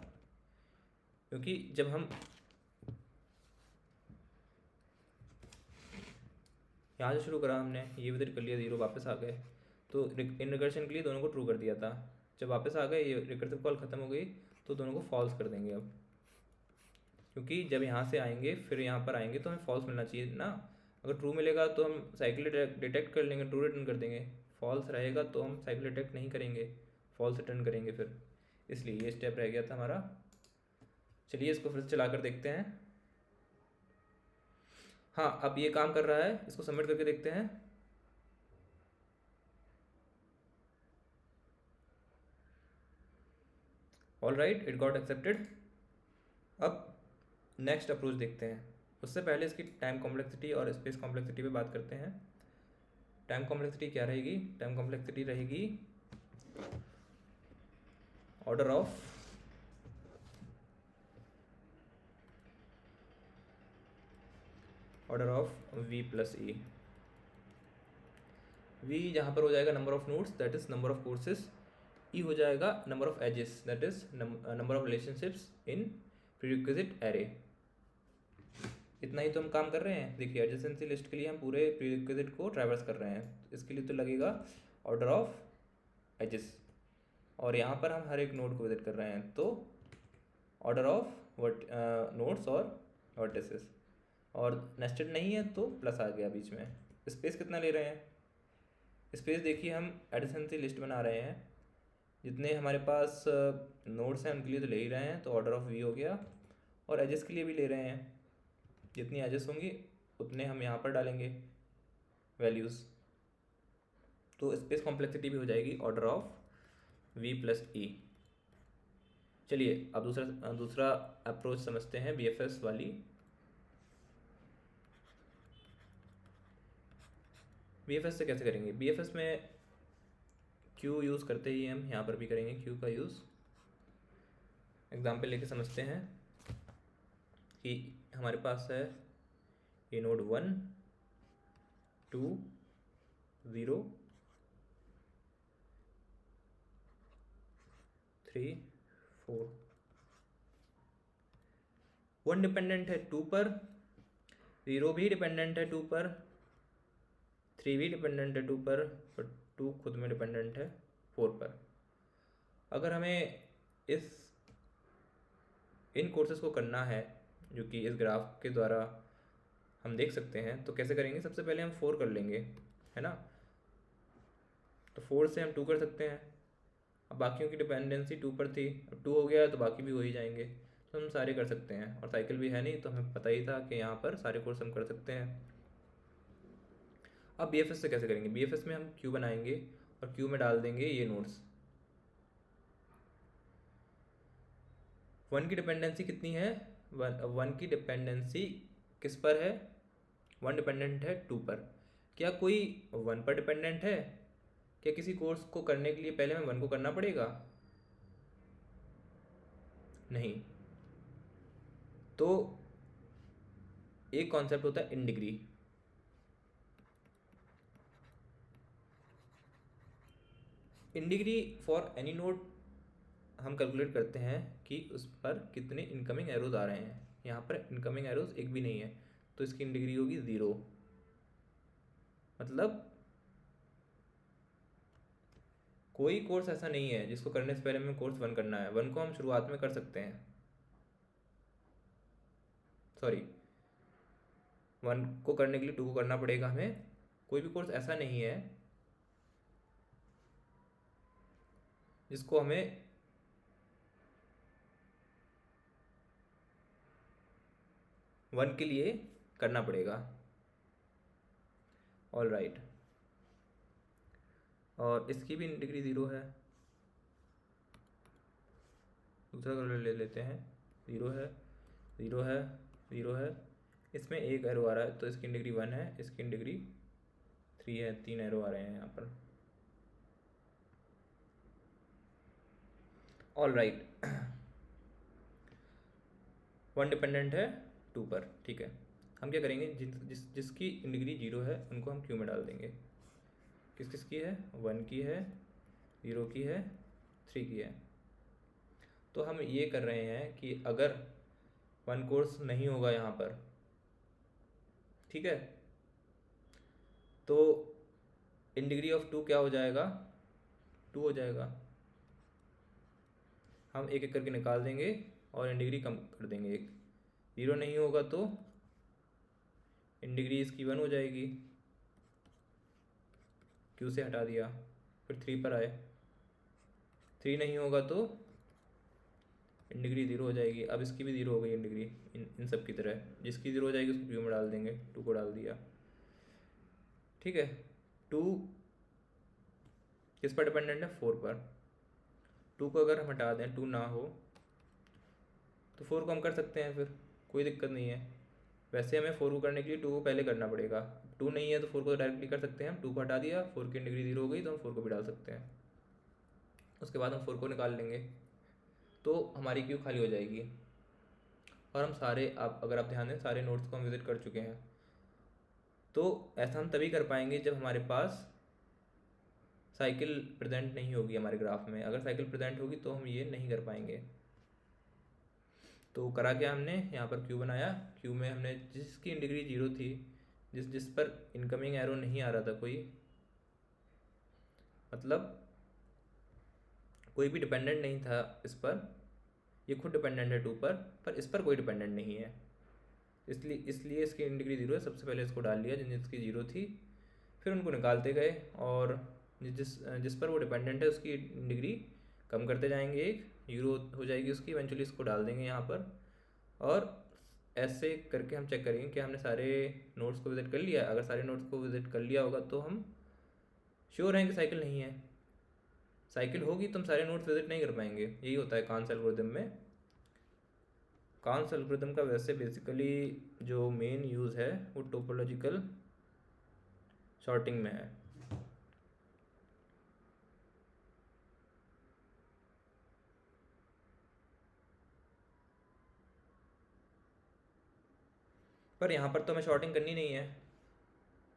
क्योंकि जब हम यहाँ से शुरू करा, हमने ये विजिट कर लिया, 0 वापस आ गए, तो इन रिकर्शन के लिए दोनों को ट्रू कर दिया था। जब वापस आ गए, ये रिकर्सिव कॉल ख़त्म हो गई, तो दोनों को फॉल्स कर देंगे अब, क्योंकि जब यहाँ से आएंगे फिर यहाँ पर आएंगे तो हमें फॉल्स मिलना चाहिए ना। अगर ट्रू मिलेगा तो हम साइकिल डिटेक्ट कर लेंगे, ट्रू रिटर्न कर देंगे। फॉल्स रहेगा तो हम साइकिल डिटेक्ट नहीं करेंगे, फॉल्स रिटर्न करेंगे फिर। इसलिए ये स्टेप रह गया था हमारा। चलिए इसको फिर से चला कर देखते हैं। हाँ, अब ये काम कर रहा है, इसको सबमिट करके देखते हैं। All right, it got accepted. अब नेक्स्ट अप्रोच देखते हैं। उससे पहले इसकी टाइम कॉम्प्लेक्सिटी और स्पेस कॉम्प्लेक्सिटी पे बात करते हैं। टाइम कॉम्प्लेक्सिटी क्या रहेगी? टाइम कॉम्प्लेक्सिटी रहेगी order of v plus e। v जहाँ पर हो जाएगा number of nodes, that is number of courses. e हो जाएगा number of edges, that is number of relationships in prerequisite array. इतना ही तो हम काम कर रहे हैं। देखिए, एडजेसेंसी लिस्ट के लिए हम पूरे प्रीरिक्विजिट को ट्रैवर्स कर रहे हैं, इसके लिए तो लगेगा ऑर्डर ऑफ एजेस, और यहाँ पर हम हर एक नोड को विजिट कर रहे हैं, तो ऑर्डर ऑफ नोड्स और वर्टिसेस। और नेस्टेड नहीं है तो प्लस आ गया बीच में। स्पेस कितना ले रहे हैं? स्पेस देखिए, हम एडजेसेंसी लिस्ट बना रहे हैं जितने हमारे पास नोड्स हैं उनके लिए तो ले ही रहे हैं, तो ऑर्डर ऑफ वी हो गया, और एजेस के लिए भी ले रहे हैं, जितनी एजेस होंगी उतने हम यहाँ पर डालेंगे वैल्यूज़, तो स्पेस कॉम्प्लेक्सिटी भी हो जाएगी ऑर्डर ऑफ वी प्लस ई। चलिए अब दूसरा अप्रोच समझते हैं बीएफएस वाली। बीएफएस से कैसे करेंगे? बीएफएस में क्यू यूज़ करते ही हम यहाँ पर भी करेंगे क्यू का यूज़। एग्जाम्पल लेके समझते हैं कि हमारे पास है ये नोड 1 2 0 3 4, 1 डिपेंडेंट है 2 पर, 0 भी डिपेंडेंट है 2 पर, 3 भी डिपेंडेंट है 2 पर 2 खुद में डिपेंडेंट है 4 पर। अगर हमें इन कोर्सेज को करना है जो कि इस ग्राफ के द्वारा हम देख सकते हैं, तो कैसे करेंगे? सबसे पहले हम 4 कर लेंगे, है ना, तो 4 से हम 2 कर सकते हैं। अब बाकियों की डिपेंडेंसी 2 पर थी, अब 2 हो गया तो बाकी भी हो ही जाएंगे, तो हम सारे कर सकते हैं, और साइकिल भी है नहीं तो हमें पता ही था कि यहाँ पर सारे कोर्स हम कर सकते हैं। अब बीएफएस से कैसे करेंगे? बीएफएस में हम क्यू बनाएंगे और क्यू में डाल देंगे ये नोड्स। 1 की डिपेंडेंसी कितनी है? 1 की डिपेंडेंसी किस पर है? 1 डिपेंडेंट है 2 पर। क्या कोई 1 पर डिपेंडेंट है? क्या किसी कोर्स को करने के लिए पहले हमें 1 को करना पड़ेगा? नहीं। तो एक कॉन्सेप्ट होता है in degree. In degree for any node हम कैलकुलेट करते हैं कि उस पर कितने इनकमिंग एरोज आ रहे हैं। यहाँ पर इनकमिंग एरोज एक भी नहीं है, तो इसकी इन डिग्री होगी 0। मतलब कोई कोर्स ऐसा नहीं है जिसको करने से पहले हमें कोर्स 1 करना है। 1 को हम शुरुआत में कर सकते हैं, सॉरी 1 को करने के लिए 2 को करना पड़ेगा हमें। कोई भी कोर्स ऐसा नहीं है जिसको हमें वन के लिए करना पड़ेगा। ऑल राइट, और इसकी भी डिग्री 0 है। दूसरा कलर ले लेते हैं, 0 है 0 है 0 है। इसमें एक एरो आ रहा है तो इसकी डिग्री 1 है, इसकी डिग्री 3 है। 3 एरो आ रहे हैं यहाँ पर। ऑल राइट, 1 डिपेंडेंट है 2 पर, ठीक है। हम क्या करेंगे, जिसकी डिग्री 0 है उनको हम क्यू में डाल देंगे। किस किस की है? 1 की है, 0 की है, 3 की है। तो हम ये कर रहे हैं कि अगर 1 कोर्स नहीं होगा यहाँ पर, ठीक है, तो इन डिग्री ऑफ 2 क्या हो जाएगा? 2 हो जाएगा। हम एक एक करके निकाल देंगे और इन डिग्री कम कर देंगे। एक 0 नहीं होगा तो इन डिग्री इसकी 1 हो जाएगी, क्यू से हटा दिया। फिर 3 पर आए, 3 नहीं होगा तो इन डिग्री 0 हो जाएगी। अब इसकी भी 0 हो गई इन डिग्री, इन सब की तरह। जिसकी 0 हो जाएगी उसको क्यू में डाल देंगे। 2 को डाल दिया, ठीक है। 2 किस पर डिपेंडेंट है? 4 पर। 2 को अगर हम हटा दें, 2 ना हो तो 4 को हम कर सकते हैं, फिर कोई दिक्कत नहीं है। वैसे हमें 4 को करने के लिए 2 को पहले करना पड़ेगा। 2 नहीं है तो 4 को डायरेक्टली कर सकते हैं हम। 2 को हटा दिया, 4 की डिग्री 0 हो गई तो हम 4 को भी डाल सकते हैं। उसके बाद हम 4 को निकाल लेंगे तो हमारी क्यू खाली हो जाएगी। और हम सारे, आप अगर आप ध्यान दें, सारे नोट्स को हम विजिट कर चुके हैं। तो ऐसा हम तभी कर पाएंगे जब हमारे पास साइकिल प्रेजेंट नहीं होगी हमारे ग्राफ में। अगर साइकिल प्रेजेंट होगी तो हम ये नहीं कर पाएंगे। तो करा क्या हमने, यहाँ पर क्यू बनाया। क्यू में हमने जिसकी डिग्री 0 थी, जिस पर इनकमिंग एरो नहीं आ रहा था कोई, मतलब कोई भी डिपेंडेंट नहीं था इस पर, ये खुद डिपेंडेंट है 2 पर इस पर कोई डिपेंडेंट नहीं है, इसलिए इसकी डिग्री 0 है। सबसे पहले इसको डाल लिया जिसकी 0 थी, फिर उनको निकालते गए और जिस पर वो डिपेंडेंट है उसकी डिग्री कम करते जाएंगे, एक यूरो हो जाएगी उसकी, इवेंचुअली इसको डाल देंगे यहाँ पर, और ऐसे करके हम चेक करेंगे कि हमने सारे नोड्स को विजिट कर लिया है। अगर सारे नोड्स को विजिट कर लिया होगा तो हम श्योर हैं कि साइकिल नहीं है। साइकिल होगी तो हम सारे नोड्स विजिट नहीं कर पाएंगे। यही होता है कांस एल्गोरिथम में। कांस एल्गोरिथम का वैसे बेसिकली जो मेन यूज़ है वो टोपोलॉजिकल सॉर्टिंग में है। पर यहाँ पर तो हमें शॉर्टिंग करनी नहीं है।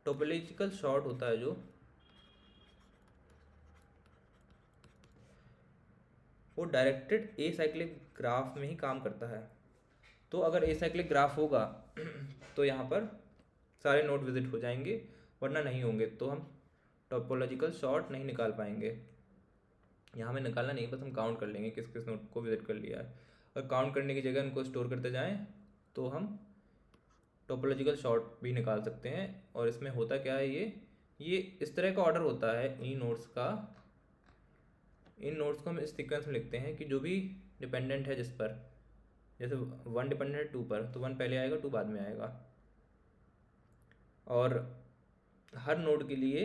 टोपोलॉजिकल सॉर्ट होता है जो, वो डायरेक्टेड ए साइक्लिक ग्राफ में ही काम करता है। तो अगर ए साइक्लिक ग्राफ होगा तो यहाँ पर सारे नोड विजिट हो जाएंगे, वरना नहीं होंगे तो हम टोपोलॉजिकल सॉर्ट नहीं निकाल पाएंगे। यहाँ हमें निकालना नहीं, बस हम काउंट कर लेंगे किस किस नोड को विजिट कर लिया है। और काउंट करने की जगह उनको स्टोर करते जाएं तो हम टोपोलॉजिकल सॉर्ट भी निकाल सकते हैं। और इसमें होता क्या है, ये इस तरह का ऑर्डर होता है इन नोड्स का। इन नोड्स को हम इस सीक्वेंस में लिखते हैं कि जो भी डिपेंडेंट है जिस पर, जैसे 1 डिपेंडेंट है 2 पर, तो 1 पहले आएगा 2 बाद में आएगा। और हर नोड के लिए,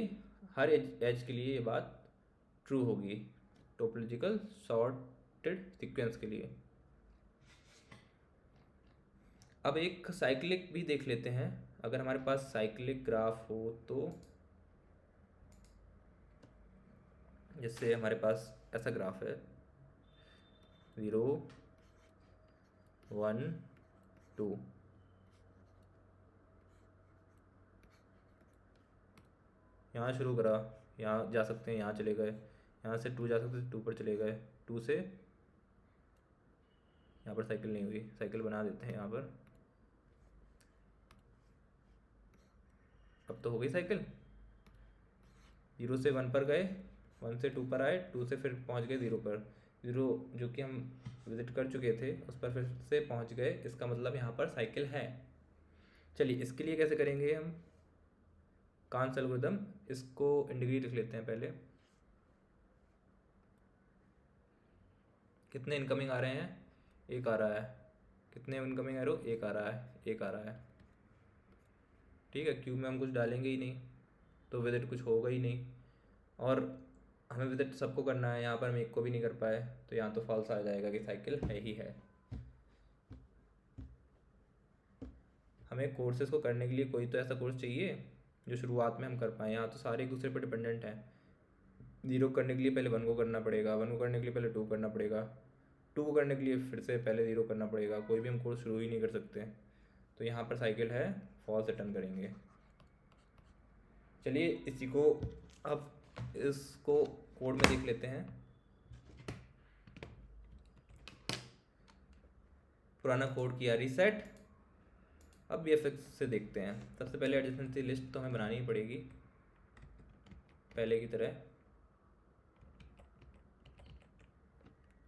हर एज के लिए ये बात ट्रू होगी टोपोलॉजिकल सॉर्टेड सीक्वेंस के लिए। अब एक साइक्लिक भी देख लेते हैं। अगर हमारे पास साइक्लिक ग्राफ हो तो, जैसे हमारे पास ऐसा ग्राफ है 0 1 2, यहाँ शुरू करा, यहाँ जा सकते हैं, यहाँ चले गए, यहाँ से 2 जा सकते हैं, 2 पर चले गए, 2 से यहाँ पर साइकिल नहीं हुई, साइकिल बना देते हैं यहाँ पर। अब तो हो गई साइकिल। 0 से 1 पर गए, 1 से 2 पर आए, 2 से फिर पहुँच गए 0 पर। 0 जो कि हम विजिट कर चुके थे उस पर फिर से पहुँच गए, इसका मतलब यहाँ पर साइकिल है। चलिए इसके लिए कैसे करेंगे हम कांस एल्गोरिथम, इसको इन डिग्री लिख लेते हैं पहले। कितने इनकमिंग आ रहे हैं, एक आ रहा है। कितने इनकमिंग एरो, एक आ रहा है, एक आ रहा है। ठीक है, क्यू में हम कुछ डालेंगे ही नहीं तो विजिट कुछ होगा ही नहीं, और हमें विजिट सबको करना है, यहाँ पर हम एक को भी नहीं कर पाए तो यहाँ तो फॉल्स आ जाएगा कि साइकिल है ही है। हमें कोर्सेज को करने के लिए कोई तो ऐसा कोर्स चाहिए जो शुरुआत में हम कर पाएँ। यहाँ तो सारे एक दूसरे पर डिपेंडेंट हैं। 0 करने के लिए पहले 1 को करना पड़ेगा, 1 को करने के लिए पहले 2 करना पड़ेगा, 2 को करने के लिए फिर से पहले 0 करना पड़ेगा। कोई भी हम कोर्स शुरू ही नहीं कर सकते। तो यहाँ पर साइकिल है, फॉल्स रिटर्न करेंगे। चलिए इसी को अब इसको कोड में देख लेते हैं। पुराना कोड किया रीसेट। अब VFX से देखते हैं। सबसे पहले एडजेसेंसी लिस्ट तो हमें बनानी ही पड़ेगी पहले की तरह।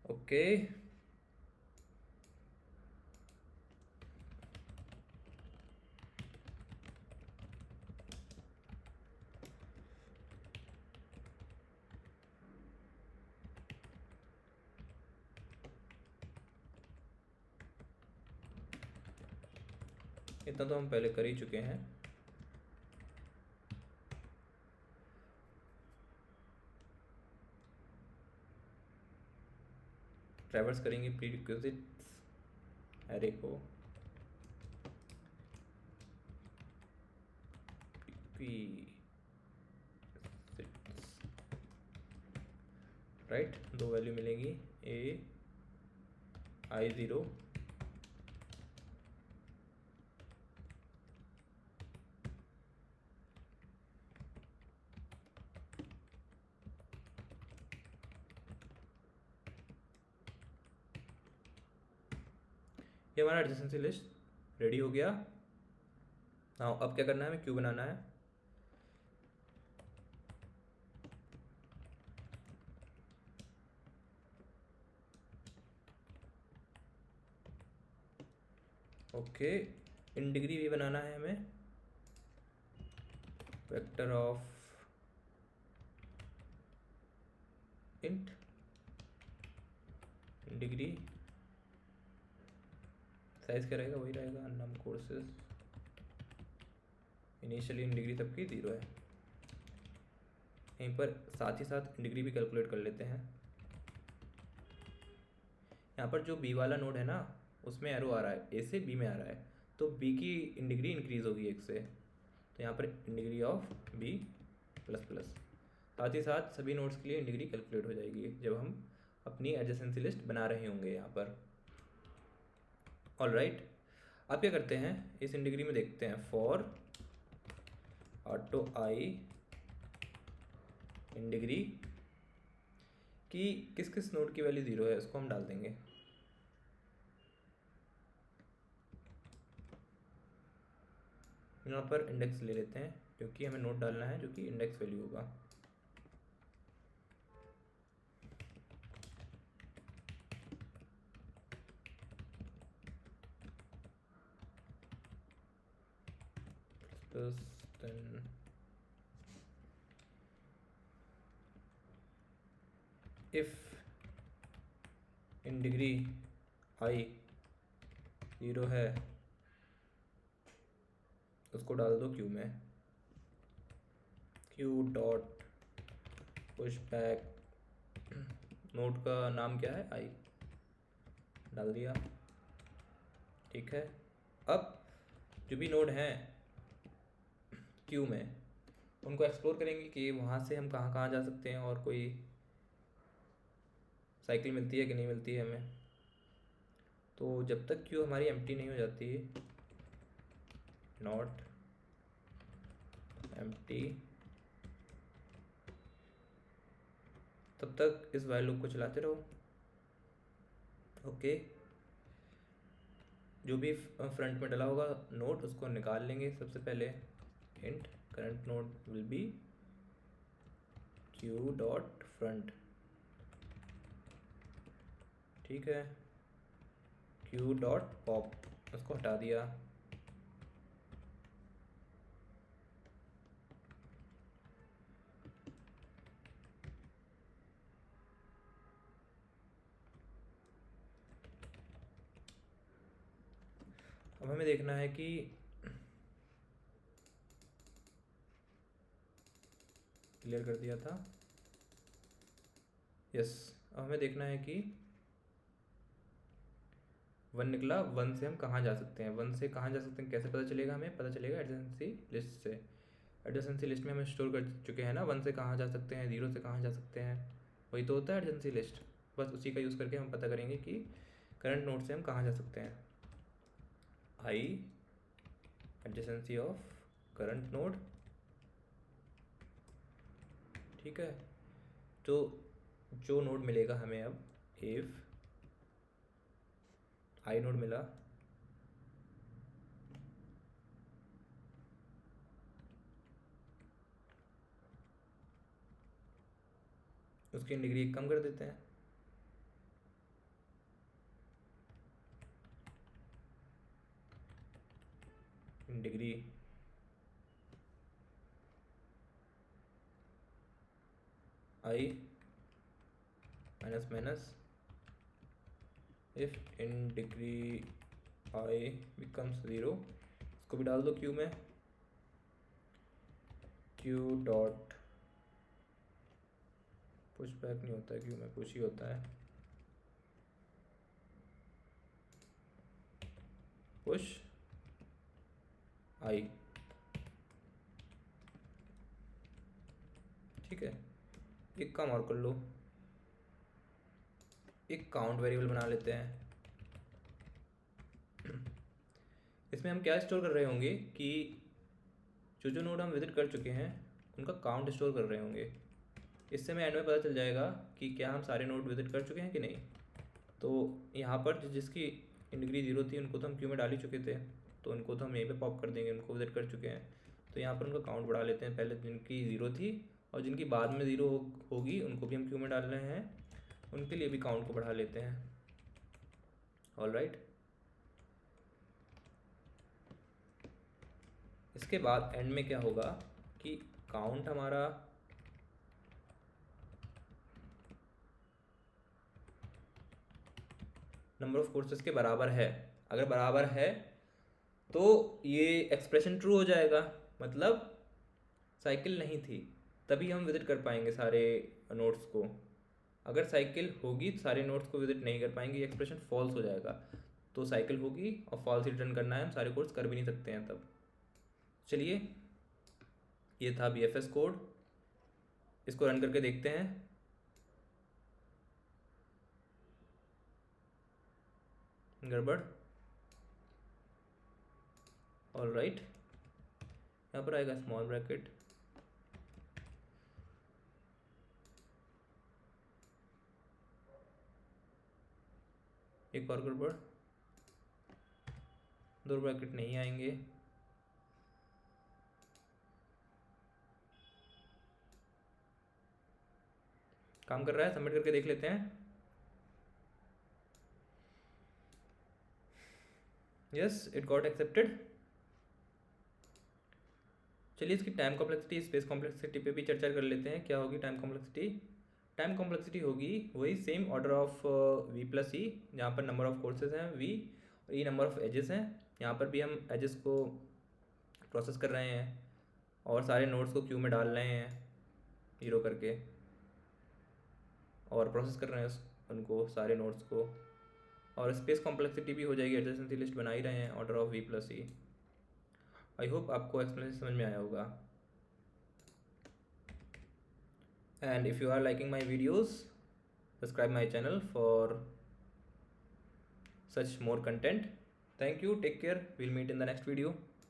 ओके, इतना तो हम पहले कर ही चुके हैं। ट्रैवर्स करेंगे प्रीरिक्विजिट्स एरे को, राइट। 2 वैल्यू मिलेंगी, I0 ये हमारा एडजेसेंसी लिस्ट रेडी हो गया। हाँ, अब क्या करना है, हमें क्यू बनाना है। ओके, इन डिग्री भी बनाना है हमें। Vector of int degree, size क्या रहेगा, वही रहेगा unknown courses, initially in degree सबकी 0 है। यहीं पर साथ ही साथ डिग्री भी कैलकुलेट कर लेते हैं। यहाँ पर जो बी वाला नोड है ना, उसमें एरो आ रहा है, ए से बी में आ रहा है, तो बी की इन डिग्री इंक्रीज़ होगी 1 से, तो यहाँ पर in degree of B plus plus. साथ ही साथ सभी नोड्स के लिए इन डिग्री कैलकुलेट हो जाएगी जब हम अपनी एडजेसेंसी लिस्ट बना रहे होंगे यहाँ पर। ऑलराइट, अब क्या करते हैं, इस इन डिग्री में देखते हैं for auto I in degree कि किस किस नोड की वैल्यू 0 है, उसको हम डाल देंगे। यहाँ पर इंडेक्स ले लेते हैं क्योंकि हमें नोड डालना है जो कि इंडेक्स वैल्यू होगा। Plus then if in degree I 0 है उसको डाल दो क्यू में, queue dot push back, node का नाम क्या है, आई, डाल दिया। ठीक है, अब जो भी नोड हैं क्यू में उनको एक्सप्लोर करेंगे कि वहाँ से हम कहाँ कहाँ जा सकते हैं और कोई साइकिल मिलती है कि नहीं मिलती है हमें। तो जब तक क्यू हमारी एम्प्टी नहीं हो जाती, नॉट एम्प्टी, तब तक इस वाइल लूप को चलाते रहो। ओके, जो भी फ्रंट में डला होगा नोड उसको निकाल लेंगे सबसे पहले। Int current node will be Q dot front, ठीक है, क्यू डॉट पॉप, उसको हटा दिया। अब हमें देखना है कि क्लियर कर दिया था, यस। अब हमें देखना है कि 1 निकला, 1 से हम कहाँ जा सकते हैं, 1 से कहाँ जा सकते हैं कैसे पता चलेगा, हमें पता चलेगा एडजेसेंसी लिस्ट से। एडजेसेंसी लिस्ट में हम स्टोर कर चुके हैं ना 1 से कहाँ जा सकते हैं, 0 से कहाँ जा सकते हैं, वही तो होता है एडजेसेंसी लिस्ट। बस उसी का यूज़ करके हम पता करेंगे कि करंट नोड से हम कहाँ जा सकते हैं। आई एडजेसेंसी ऑफ करंट नोड, ठीक है। तो जो नोड मिलेगा हमें अब, इफ आई नोड मिला, उसकी डिग्री कम कर देते हैं, degree I minus minus if in degree I becomes 0, इसको भी डाल दो क्यू में, क्यू डॉट पुश बैक नहीं होता है क्यू में, पुश ही होता है, पुश आई, ठीक है। एक काम और कर लो, एक काउंट वेरिएबल बना लेते हैं। इसमें हम क्या स्टोर कर रहे होंगे कि जो जो नोड हम विजिट कर चुके हैं उनका काउंट स्टोर कर रहे होंगे। इससे हमें एंड में पता चल जाएगा कि क्या हम सारे नोड विजिट कर चुके हैं कि नहीं। तो यहाँ पर जिसकी डिग्री 0 थी उनको तो हम क्यू में डाल ही चुके थे, तो उनको तो हम यहीं पे पॉप कर देंगे, उनको विजिट कर चुके हैं। तो यहाँ पर उनका काउंट बढ़ा लेते हैं, पहले जिनकी 0 थी और जिनकी बाद में 0 होगी उनको भी हम क्यू में डाल रहे हैं, उनके लिए भी काउंट को बढ़ा लेते हैं। ऑलराइट, इसके बाद एंड में क्या होगा कि काउंट हमारा नंबर ऑफ कोर्सेज के बराबर है। अगर बराबर है तो ये एक्सप्रेशन ट्रू हो जाएगा, मतलब साइकिल नहीं थी, तभी हम विजिट कर पाएंगे सारे नोट्स को। अगर साइकिल होगी तो सारे नोट्स को विजिट नहीं कर पाएंगे, ये एक्सप्रेशन फॉल्स हो जाएगा। तो साइकिल होगी और फॉल्स रिटर्न करना है, हम सारे कोर्स कर भी नहीं सकते हैं तब। चलिए, ये था BFS कोड, इसको रन करके देखते हैं। गड़बड़। ऑल राइट, यहाँ पर आएगा स्मॉल ब्रैकेट, एक और गड़बड़, दो ब्रैकेट नहीं आएंगे। काम कर रहा है, सबमिट करके देख लेते हैं। Yes, it got accepted. चलिए, इसकी टाइम कॉम्प्लेक्सिटी, स्पेस कॉम्प्लेक्सिटी पे भी चर्चा कर लेते हैं। क्या होगी टाइम कॉम्प्लेक्सिटी? टाइम कॉम्प्लेक्सिटी होगी वही सेम ऑर्डर ऑफ V+E, जहाँ पर नंबर ऑफ कोर्सेज हैं V और E नंबर ऑफ एजेस हैं। यहाँ पर भी हम एजेस को प्रोसेस कर रहे हैं और सारे नोट्स को क्यू में डाल रहे हैं 0 करके, और प्रोसेस कर रहे हैं उनको सारे नोट्स को। और स्पेस कॉम्प्लेक्सिटी भी हो जाएगी, एडजेसेंसी लिस्ट बना ही रहे हैं order of V+E। I hope आपको एक्सप्लेनेशन समझ में आया होगा। And if you are liking my videos, subscribe my channel for such more content. Thank you, take care, we'll meet in the next video.